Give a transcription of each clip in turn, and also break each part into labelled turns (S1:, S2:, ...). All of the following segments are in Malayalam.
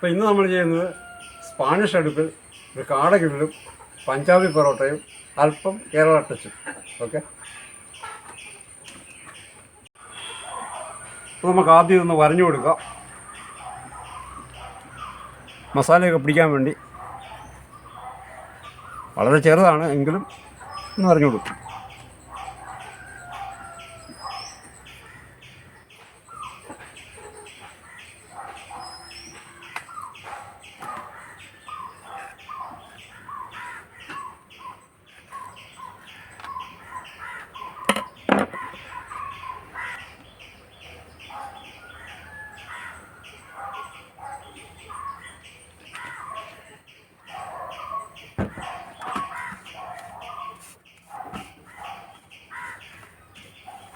S1: അപ്പോൾ ഇന്ന് നമ്മൾ ചെയ്യുന്നത് സ്പാനിഷ് അടുപ്പിൽ ഒരു കാട ഗ്രില്ലും പഞ്ചാബി പൊറോട്ടയും അല്പം കേരള ടച്ചും. ഓക്കെ, അപ്പോൾ നമുക്ക് ആദ്യം ഇതൊന്ന് വരഞ്ഞു കൊടുക്കാം. മസാലയൊക്കെ പിടിക്കാൻ വേണ്ടി വളരെ ചെറുതാണ് എങ്കിലും ഒന്ന് വരഞ്ഞു കൊടുക്കും.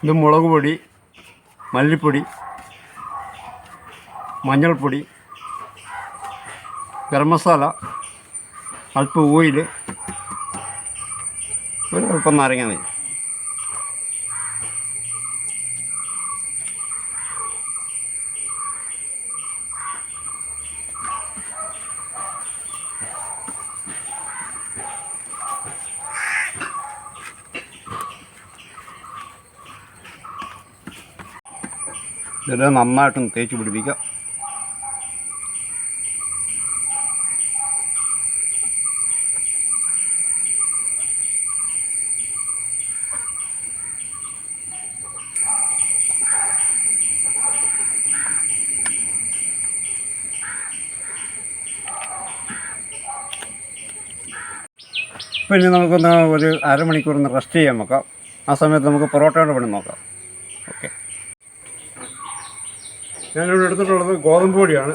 S1: ഇത് മുളക് പൊടി, മല്ലിപ്പൊടി, മഞ്ഞൾപ്പൊടി, ഗരം മസാല, അല്പം ഓയിൽ, ഒരു അല്പം നാരങ്ങ നീര്. ഇതെല്ലാം നന്നായിട്ടൊന്ന് തേച്ച് പിടിപ്പിക്കാം. അപ്പോൾ ഇനി നമുക്കൊന്ന് ഒരു അരമണിക്കൂറൊന്ന് റെസ്റ്റ് ചെയ്യാൻ നോക്കാം. ആ സമയത്ത് നമുക്ക് പൊറോട്ടയുടെ പണി നോക്കാം. ഓക്കെ, ഞാനിവിടെ എടുത്തിട്ടുള്ളത് ഗോതമ്പ് പൊടിയാണ്.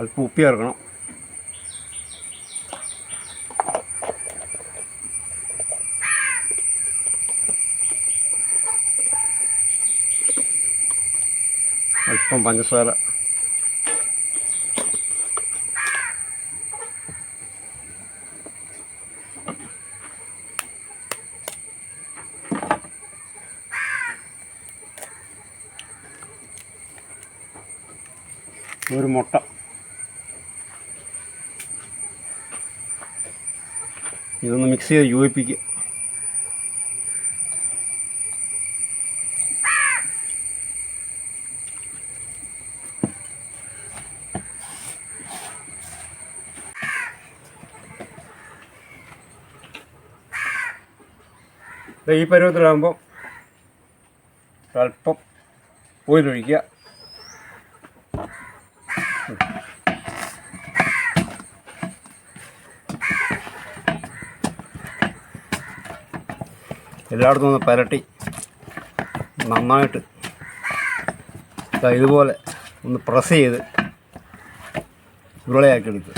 S1: അല്പം ഉപ്പ് ചേർക്കണം. അല്പം പഞ്ചസാര, ഒരു മുട്ട, ഇതൊന്ന് മിക്സ് ചെയ്ത് യോജിപ്പിക്കുക. ഈ പരുവത്തിലാകുമ്പോൾ അല്പം ഓയിലൊഴിക്കുക. എല്ലായിടത്തും ഒന്ന് പരട്ടി നന്നായിട്ട് ഇതുപോലെ ഒന്ന് പ്രസ് ചെയ്ത് ഉരുളയാക്കി എടുക്കുക.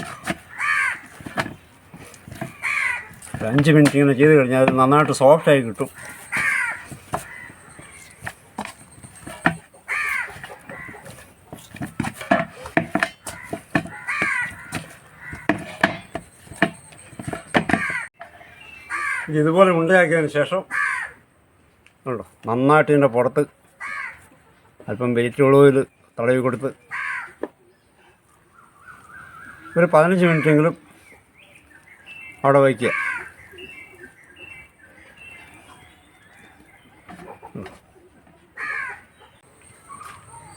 S1: ഒരു 5 മിനിറ്റ് ഇങ്ങനെ ചെയ്ത് കഴിഞ്ഞാൽ അത് നന്നായിട്ട് സോഫ്റ്റായി കിട്ടും. ഇതുപോലെ ഉണ്ടയാക്കിയതിന് ശേഷം ഉണ്ടോ നന്നായിട്ട് ഇതിൻ്റെ പുറത്ത് അല്പം വെജിറ്റബിൾ ഓയിൽ തടവി കൊടുത്ത് ഒരു 15 മിനിറ്റെങ്കിലും അവിടെ വയ്ക്കുക.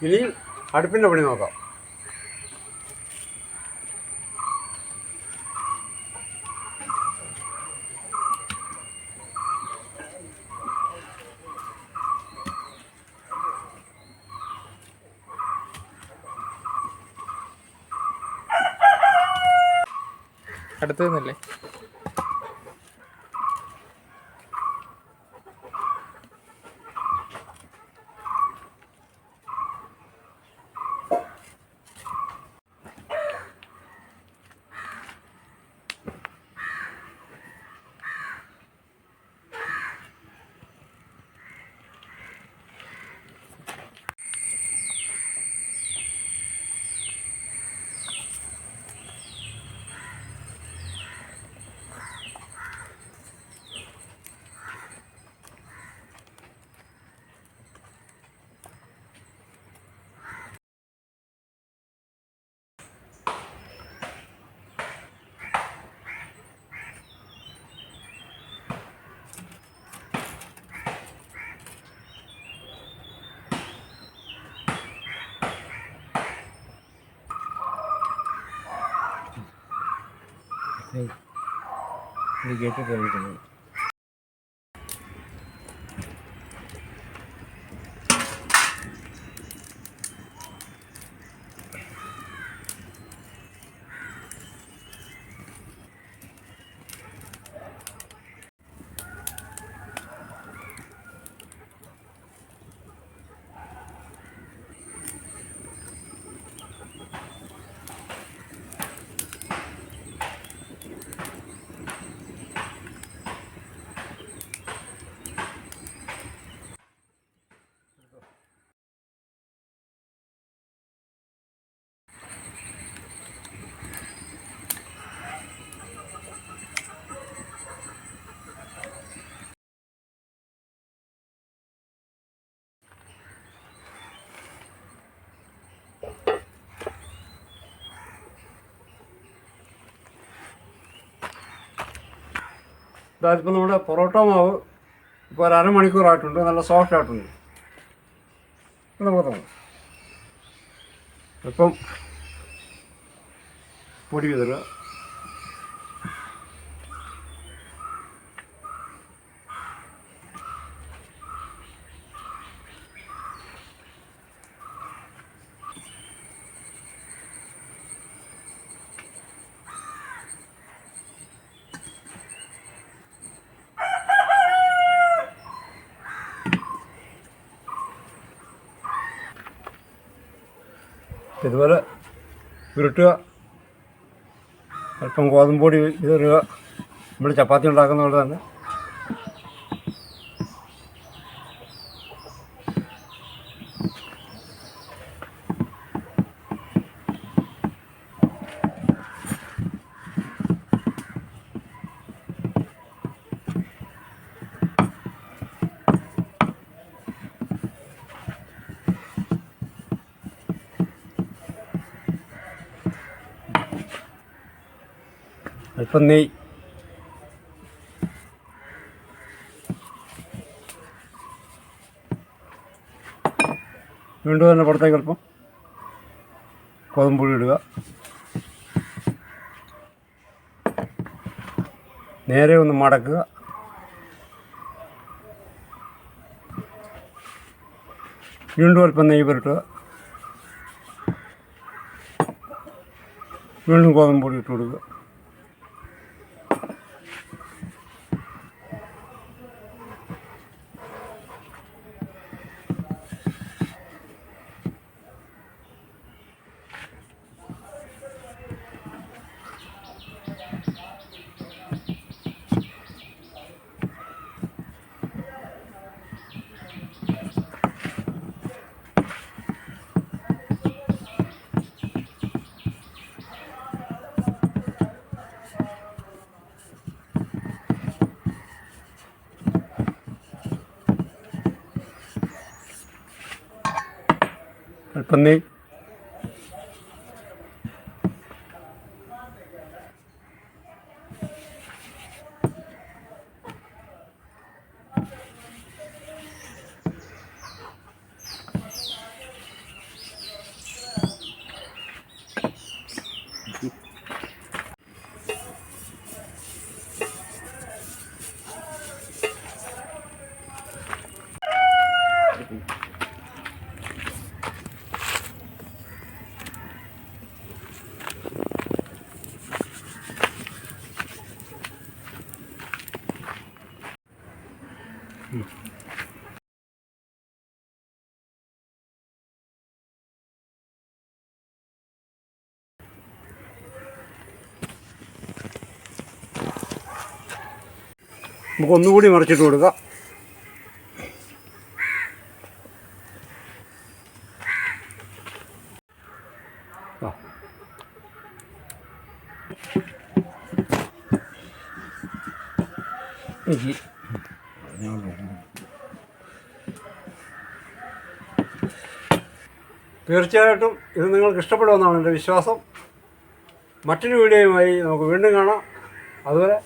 S1: ഇനി അടുപ്പിൻ്റെ പണി നോക്കാം.
S2: അടുത്തല്ലേ
S1: ഇത് കേട്ടിട്ട് കാണിക്കുന്നത്. ഇതായപ്പോൾ നമ്മുടെ പൊറോട്ട മാവ് ഇപ്പോൾ ഒരു അരമണിക്കൂറായിട്ടുണ്ട്. നല്ല സോഫ്റ്റ് ആയിട്ടുണ്ട്. നമുക്ക് തോന്നും ഇപ്പം പൊടി വിതറുക. ഇതുപോലെ ഉരുട്ടുക. അല്പം ഗോതമ്പ് പൊടി വിതറുക. നമ്മൾ ചപ്പാത്തി ഉണ്ടാക്കുന്ന പോലെ തന്നെ. അല്പം നെയ്യ്. വീണ്ടും തന്നെ പുറത്തേക്ക് അല്പം ഗോതമ്പൊടി ഇടുക. നേരെ ഒന്ന് മടക്കുക. വീണ്ടും അല്പം നെയ്യ് പുരട്ടുക. വീണ്ടും ഗോതമ്പൊടി ഇട്ട് കൊടുക്കുക. അല്പം നെയ്യ്. നമുക്കൊന്നുകൂടി മറിച്ചിട്ട് കൊടുക്കാം. തീർച്ചയായിട്ടും ഇത് നിങ്ങൾക്ക് ഇഷ്ടപ്പെടുമെന്നാണ് എൻ്റെ വിശ്വാസം. മറ്റൊരു വീഡിയോയുമായി നമുക്ക് വീണ്ടും കാണാം. അതുവരെ